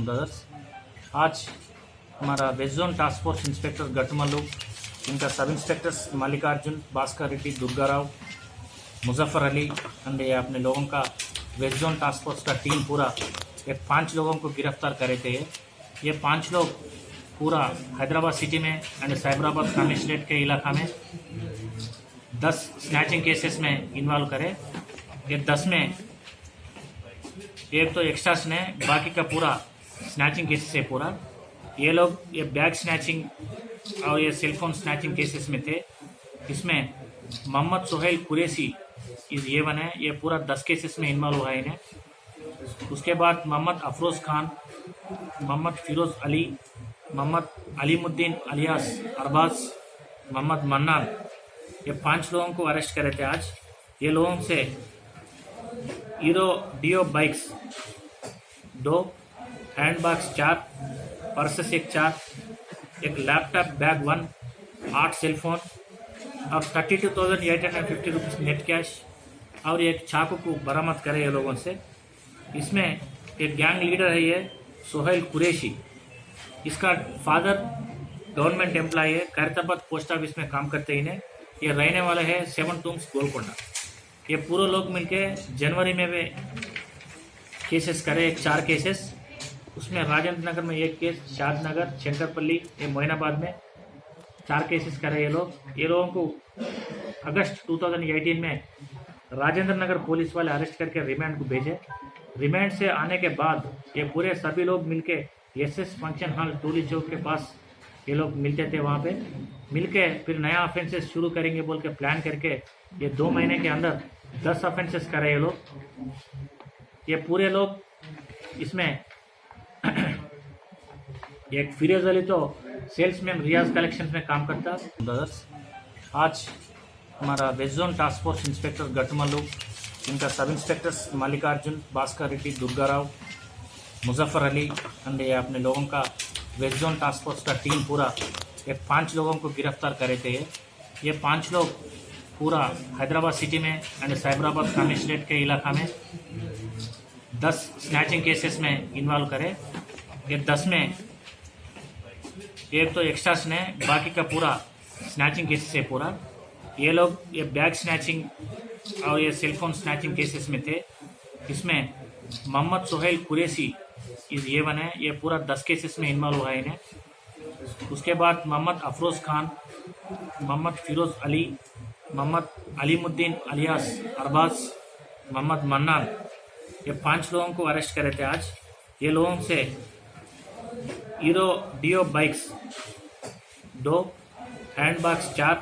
Brothers. आज हमारा west zone task force inspector Gatmallu, इनका sub inspectors Mallikarjun, Bhaskar Reddy, Durgarao, Muzaffar Ali and ये अपने लोगों का वेस्ट जोन टास्क फोर्स का टीम पूरा ये 5 लोगों को गिरफ्तार करे थे। ये 5 लोग पूरा हैदराबाद सिटी में एंड साइबराबाद कमिश्नरेट के इलाका में 10 स्नैचिंग केसेस में इन्वॉल्व करे। ये 10 में एक तो एक्स्ट्रास ने, बाकी का पूरा स्नैचिंग केसेस है पूरा। ये लोग ये बैग स्नैचिंग और ये सेलफोन स्नैचिंग केसेस में थे। इसमें मोहम्मद सोहेल कुरैशी इस ये वन है, ये पूरा 10 केसेस में इन्वॉल्व हुआ है इन्हें। उसके बाद मोहम्मद अफरोज़ खान, मोहम्मद फिरोज़ अली, मोहम्मद अलीमुद्दीन अलियास अरबाज, मोहम्मद मन्नान, ये 5 लोगों को अरेस्ट करे थे आज। ये लोगों से Hero Dio bikes 2, handbags 4, purses 4, एक लैपटॉप बैग 1, 8 सेलफोन और 32,850 रुपीज़ नेट कैश और एक चाकू को बरामद करे ये लोगों से। इसमें एक गैंग लीडर है ये सोहेल कुरैशी, इसका फादर गवर्नमेंट एम्प्लॉय है, खैरताबाद पोस्ट ऑफिस में काम करते इन्हें। ये रहने वाले है 7 टूम्स गोलकोंडा। ये पूरे लोग मिलके जनवरी में वे केसेस करे, 4 केसेस। उसमें राजेंद्र नगर में 1 केस, शाद नगर, शंकरपल्ली, ये मोइनाबाद में 4 केसेस करे ये लोग। ये लोगों को अगस्त 2018 में राजेंद्र नगर पुलिस वाले अरेस्ट करके रिमांड को भेजे। रिमांड से आने के बाद ये पूरे सभी लोग मिलके एसएस फंक्शन हॉल टोली चौक के पास ये लोग मिलते थे। वहाँ पे मिलके फिर नया ऑफेंसेस शुरू करेंगे बोल के प्लान करके ये 2 महीने के अंदर 10 ऑफेंसेस करे ये लोग। ये पूरे लोग इसमें एक फिरोज अली तो सेल्समैन रियाज कलेक्शन में काम करता। ब्रदर्स, आज हमारा west zone task force inspector Gatmallu, इनका sub inspectors Mallikarjun, Bhaskar Reddy, Durgarao, Muzaffar Ali and ये अपने लोगों का वेस्ट जोन टास्क फोर्स का टीम पूरा ये 5 लोगों को गिरफ्तार करे थे। ये 5 लोग पूरा हैदराबाद सिटी में एंड साइबराबाद कमिश्नरेट के इलाका में 10 स्नैचिंग केसेस में इन्वॉल्व करे। ये 10 में एक तो एक्स्ट्रास ने, बाकी का पूरा स्नैचिंग केसेस है पूरा। ये लोग ये बैग स्नैचिंग और ये सेलफोन स्नैचिंग केसेस में थे। इसमें मोहम्मद सोहेल कुरैशी इस ये वन है, ये पूरा 10 केसेस में इन्वॉल्व हुआ है इन्हें। उसके बाद मोहम्मद अफरोज़ खान, मोहम्मद फिरोज़ अली, मोहम्मद अलीमुद्दीन अलियास अरबाज, मोहम्मद मन्नान, ये 5 लोगों को अरेस्ट करे थे आज। ये लोगों से Hero Dio bikes 2, handbags 4,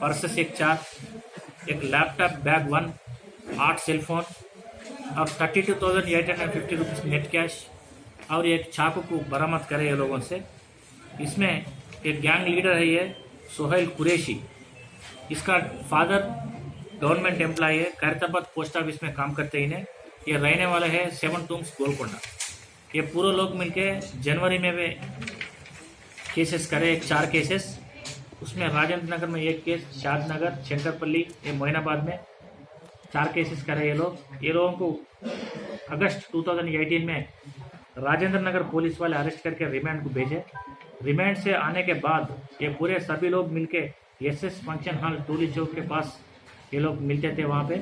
purses 4, एक लैपटॉप बैग 1, 8 सेलफोन और 32,850 रुपीज़ नेट कैश और एक चाकू को बरामद करे ये लोगों से। इसमें एक गैंग लीडर है ये सोहेल कुरैशी, इसका फादर गवर्नमेंट एम्प्लॉय है, खैरताबाद पोस्ट ऑफिस में काम करते इन्हें। ये रहने वाले है 7 टूम्स गोलकोंडा। ये पूरे लोग मिलके जनवरी में वे केसेस करे, 4 केसेस। उसमें राजेंद्र नगर में 1 केस, शाद नगर, शंकरपल्ली, ये मोइनाबाद में 4 केसेस करे ये लोग। ये लोगों को अगस्त 2018 में राजेंद्र नगर पुलिस वाले अरेस्ट करके रिमांड को भेजे। रिमांड से आने के बाद ये पूरे सभी लोग मिलके एसएस फंक्शन हॉल टोली चौक के पास ये लोग मिलते थे। वहाँ पे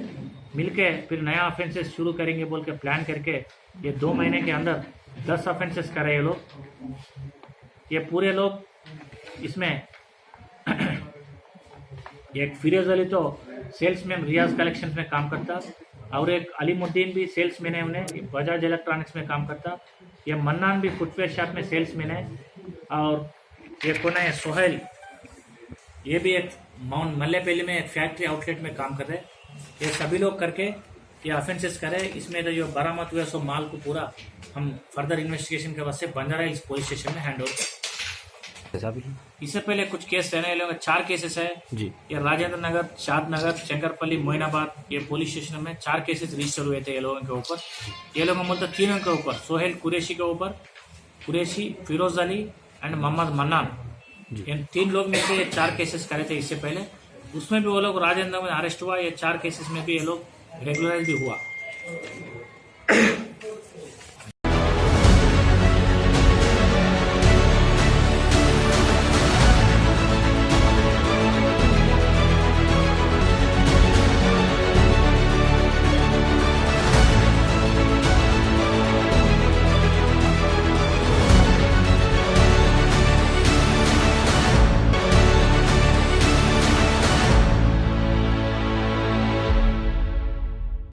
मिलके फिर नया ऑफेंसेस शुरू करेंगे बोल के प्लान करके ये 2 महीने के अंदर 10 ऑफेंसेस करे ये लोग। ये पूरे लोग इसमें एक फिरोज अली तो सेल्समैन रियाज कलेक्शन में काम करता और एक अलीमुद्दीन भी सेल्समैन है, उन्हें बजाज इलेक्ट्रॉनिक्स में काम करता। ये मन्नान भी फुटवेयर शॉप में सेल्समैन है और ये कौन है सोहेल, ये भी एक माउंट मल्लेपल्ली में एक फैक्ट्री आउटलेट में काम कर रहे। ये सभी लोग करके ये ऑफेंसेस करे। इसमें तो जो बरामद हुआ सो माल को पूरा हम फर्दर इन्वेस्टिगेशन के वास्ते बंजारा हिल्स पुलिस स्टेशन में हैंड ओवर। इससे पहले कुछ केस रहने वाले 4 केसेस है जी। ये राजेंद्र नगर, शाद नगर, शंकरपल्ली, मोइनाबाद, ये पुलिस स्टेशन में 4 केसेस रजिस्टर हुए थे ये लोगों के ऊपर। ये लोगों मतलब 3 के ऊपर, सोहेल कुरैशी के ऊपर, कुरैशी, फिरोज अली एंड मोहम्मद मन्नान, इन 3 लोग में से ये 4 केसेस करे थे इससे पहले। उसमें भी वो लोग राजेंद्र में अरेस्ट हुआ। ये 4 केसेस में भी ये लोग रेगुलराइज भी हुआ।